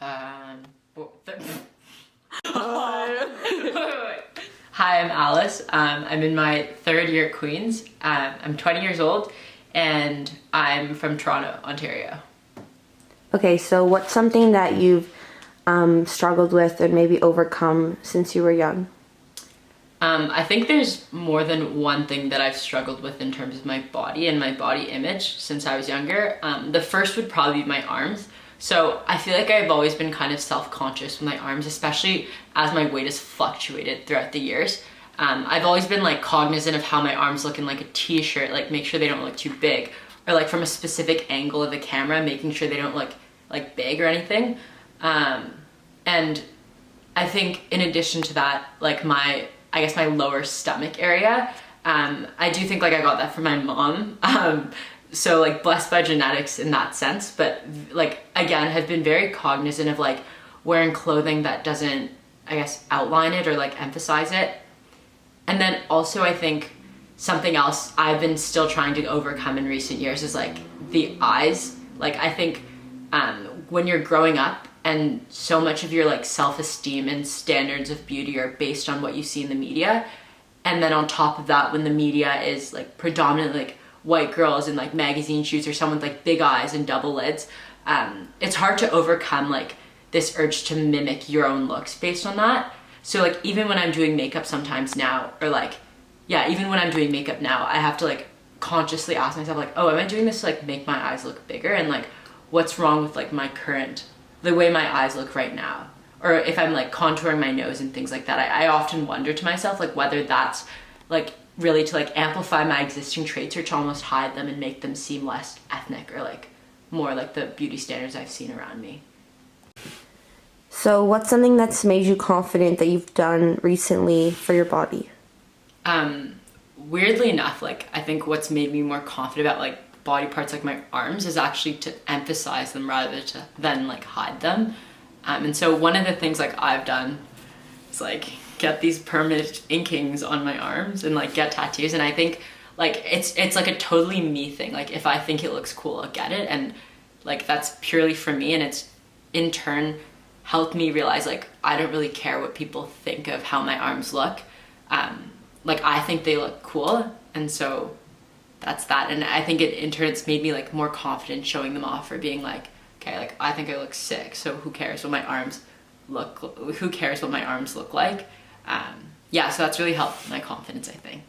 Well, Hi, I'm Alice. I'm in my third year at Queen's. I'm 20 years old and I'm from Toronto, Ontario. Okay, so what's something that you've struggled with and maybe overcome since you were young? I think there's more than one thing that I've struggled with in terms of my body and my body image since I was younger. The first would probably be my arms. So I feel like I've always been kind of self-conscious with my arms, especially as my weight has fluctuated throughout the years. I've always been like cognizant of how my arms look in like a t-shirt, like make sure they don't look too big, or like from a specific angle of the camera, making sure they don't look like big or anything. And I think in addition to that, like my lower stomach area, I do think like I got that from my mom. So like blessed by genetics in that sense, but like again, have been very cognizant of like wearing clothing that doesn't, I guess, outline it or like emphasize it. And then also I think something else I've been still trying to overcome in recent years is like the eyes. Like I think when you're growing up and so much of your like self-esteem and standards of beauty are based on what you see in the media, and then on top of that, when the media is like predominantly like white girls in like magazine shoots or someone with like big eyes and double lids, it's hard to overcome like this urge to mimic your own looks based on that. So like even when I'm doing makeup sometimes now, or like, yeah, even when I'm doing makeup now, I have to like consciously ask myself like, oh, am I doing this to like make my eyes look bigger? And like, what's wrong with like the way my eyes look right now? Or if I'm like contouring my nose and things like that, I often wonder to myself like whether that's like really to like amplify my existing traits or to almost hide them and make them seem less ethnic or like more like the beauty standards I've seen around me. So what's something that's made you confident that you've done recently for your body? Weirdly enough, like I think what's made me more confident about like body parts like my arms is actually to emphasize them rather than like hide them. And so one of the things like I've done is like get these permanent inkings on my arms and like get tattoos. And I think like it's like a totally me thing. Like if I think it looks cool, I'll get it. And like that's purely for me, and it's in turn helped me realize like I don't really care what people think of how my arms look. Like I think they look cool, and so that's that. And I think it in turn it's made me like more confident showing them off, or being like, okay, like I think I look sick, so who cares what my arms look like? Yeah, so that's really helped my confidence, I think.